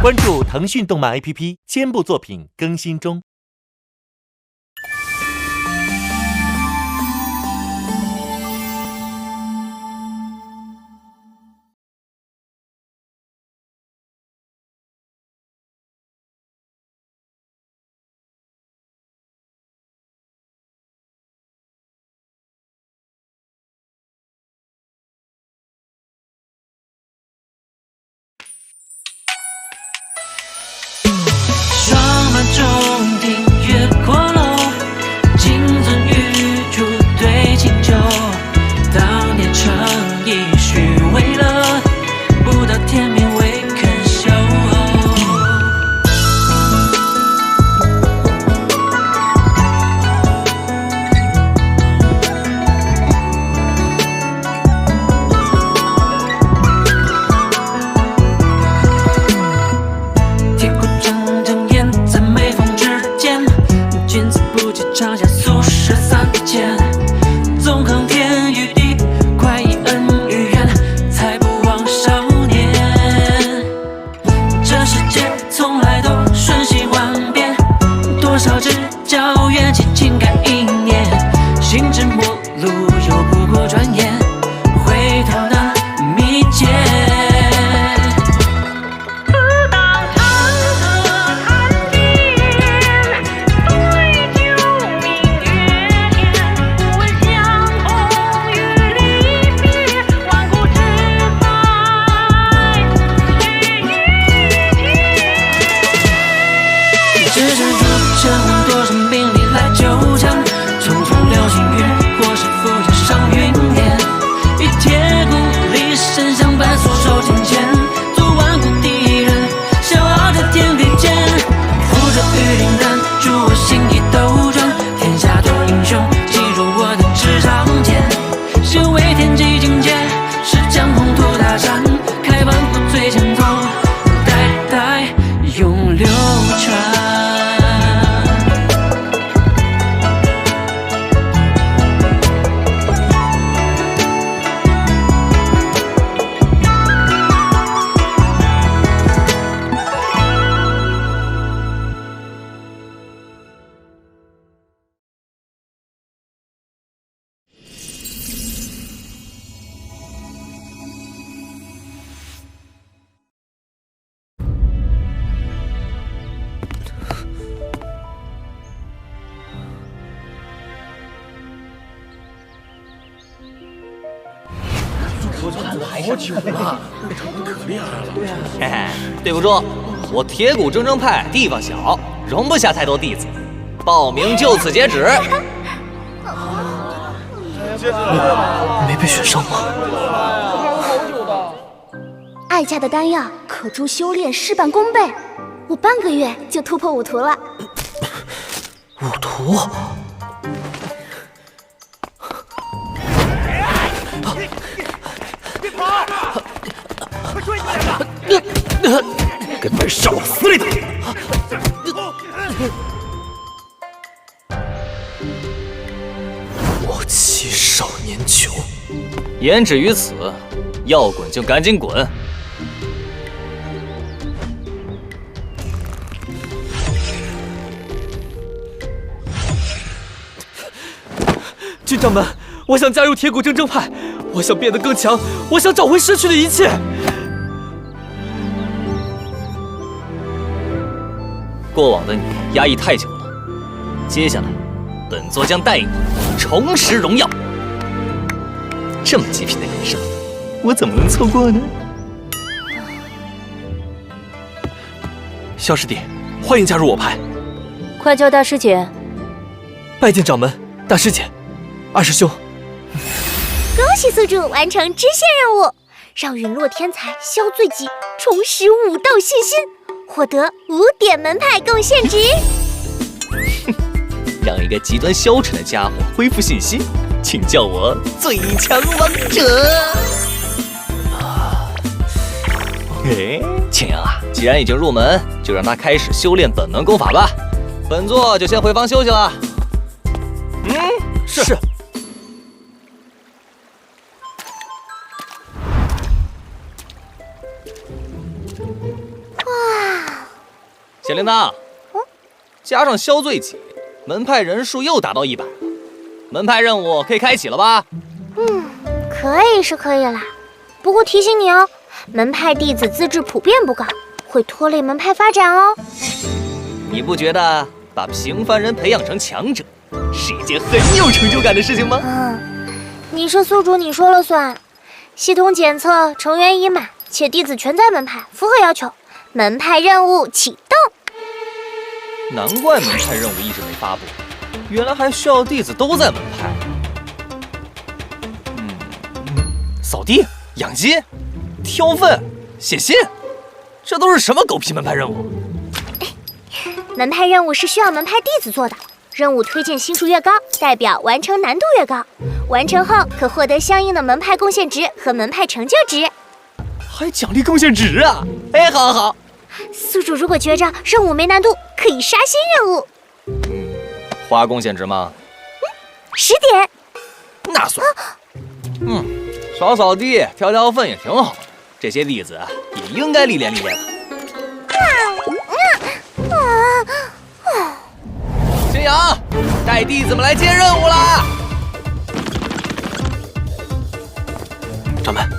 关注腾讯动漫 APP， 肩部作品更新中。中庭越过楼，金樽玉烛对清酒。当年诚意虚伪了，不到天明未肯休。铁骨铮铮咽在眉峰之间，君子不计长下数十3000，纵横天与地，快意恩与怨，才不枉少年。这世界从来都瞬息万变，多少只叫缘起情感一念，心之陌路又不过转眼，回头难觅见。只是如尘问多少名利来纠缠，匆匆流星雨，或是浮生上云烟。与铁骨离身相伴，束手牵牵，做万古第一人，笑傲在天地间。负着玉林丹，助我心意斗转，天下多英雄，记住我的纸上剑。身为天际境界，是将宏图大山，开万古最前头，代代永流传。好久了，可厉害了。嘿嘿，对不住，我铁骨铮铮派地方小，容不下太多弟子，报名就此截止。没被选上吗？爱家的丹药可助修炼事半功倍，我半个月就突破5图了。5图？别跑！快追你两个！跟本少死里的！我妻少年穷，言止于此，要滚就赶紧滚。军长们，我想加入铁骨铮铮派，我想变得更强，我想找回失去的一切。过往的你压抑太久了，接下来，本座将带领你重拾荣耀。这么极品的人生，我怎么能错过呢？萧师弟，欢迎加入我派。快叫大师姐。拜见掌门，大师姐，二师兄。恭喜宿主完成支线任务，让陨落天才萧醉己重拾武道信心，获得5点门派贡献值。让一个极端消沉的家伙恢复信心，请叫我最强王者。庆阳啊，既然已经入门，就让他开始修炼本门功法吧。本座就先回房休息了。是。哇，小铃铛，加上消罪己，门派人数又达到100了。门派任务可以开启了吧？可以是可以啦，不过提醒你哦，门派弟子资质普遍不高，会拖累门派发展哦。你不觉得把平凡人培养成强者是一件很有成就感的事情吗？你是宿主，你说了算。系统检测成员已满，且弟子全在门派，符合要求。门派任务启动。难怪门派任务一直没发布，原来还需要弟子都在门派。扫地、养鸡、挑粪、写信，这都是什么狗屁门派任务？门派任务是需要门派弟子做的，任务推荐系数越高，代表完成难度越高。完成后可获得相应的门派贡献值和门派成就值，还奖励贡献值啊！哎，好。宿主如果觉着任务没难度，可以刷新任务。花贡献值吗？10点。那算。扫地、挑粪也挺好的，这些弟子也应该历练历练了。青阳，带弟子们来接任务啦！掌门，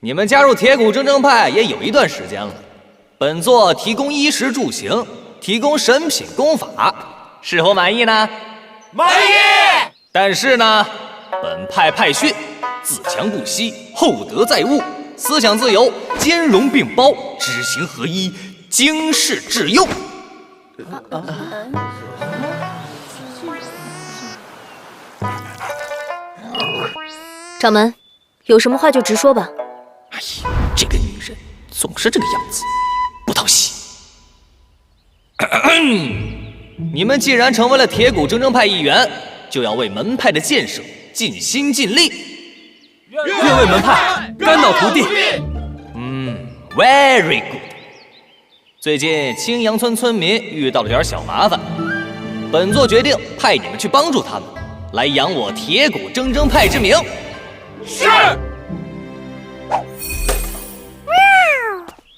你们加入铁骨铮正派也有一段时间了。本座提供衣食住行，提供神品功法，是否满意呢？满意。但是呢，本派派训自强不息，厚德载物，思想自由，兼容并包，知行合一，经世致用。掌门，有什么话就直说吧。哎呀，这个女人总是这个样子，不讨喜。你们既然成为了铁骨铮正派一员，就要为门派的建设尽心尽力。愿为门派肝脑涂地。Very good。最近青阳村村民遇到了点小麻烦，本座决定派你们去帮助他们，来扬我铁骨铮正派之名。是。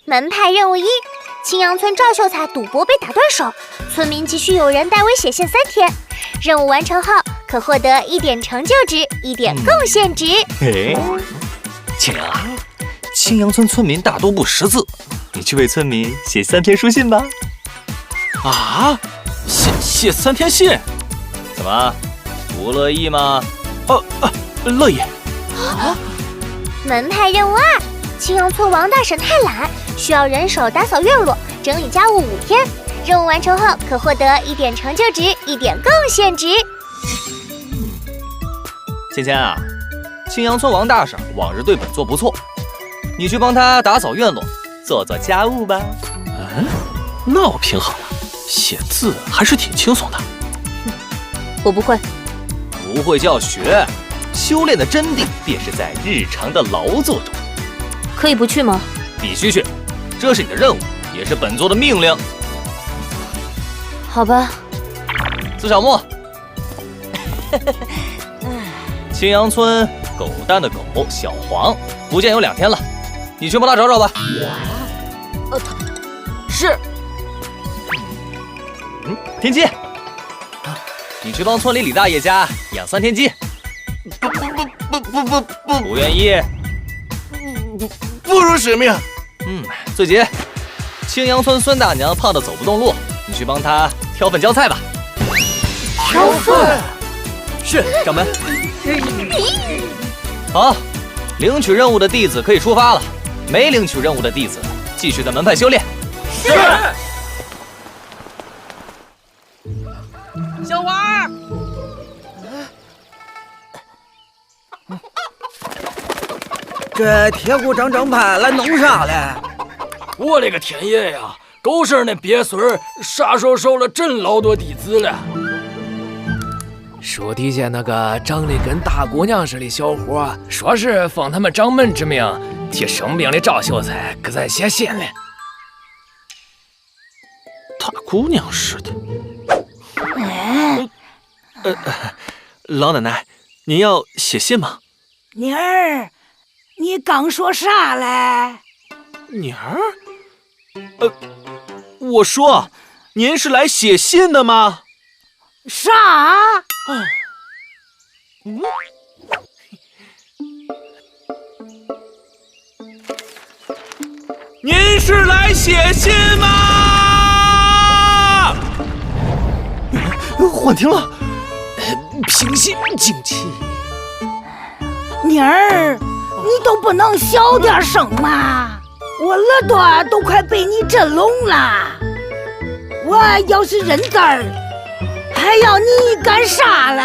门派任务1：青阳村赵秀才赌博被打断手，村民急需有人代为写信3天。任务完成后，可获得1点成就值、1点贡献值。青阳啊，青阳村村民大多不识字，你去为村民写3篇书信吧。啊，写3天信？怎么，不乐意吗？乐意。门派任务2：青阳村王大婶太懒，需要人手打扫院落、整理家务5天。任务完成后，可获得1点成就值、1点贡献值。芊芊啊，青阳村王大婶往日对本座不错，你去帮她打扫院落，做做家务吧。那我平衡了，写字还是挺轻松的。我不会。不会就要学，修炼的真谛便是在日常的劳作中。可以不去吗？必须去，这是你的任务，也是本座的命令。好吧。司小木，青阳村狗蛋的狗小黄不见有2天了，你去帮他找找吧。是。天鸡，你去帮村里李大爷家养3天鸡。不愿意？不辱使命。最急，青阳村孙大娘胖得走不动路，你去帮她挑粪浇菜吧。挑粪。是，掌门。好，领取任务的弟子可以出发了，没领取任务的弟子继续在门派修炼。是。小花，这铁骨铮正派来弄啥嘞？我勒个天爷呀！狗婶那鳖孙儿啥时候收了真老多弟子了？树底下那个长得跟大姑娘似的小伙，说是奉他们掌门之命，替生病的赵秀才给咱写信了。大姑娘似的。老奶奶，您要写信吗？妮儿，你刚说啥嘞？妮儿？我说，您是来写信的吗？啥？您是来写信吗？幻听了，平心静气。妮儿，你都不能小点声吗？我耳朵都快被你震聋了。我要是认字儿，还要你干啥嘞？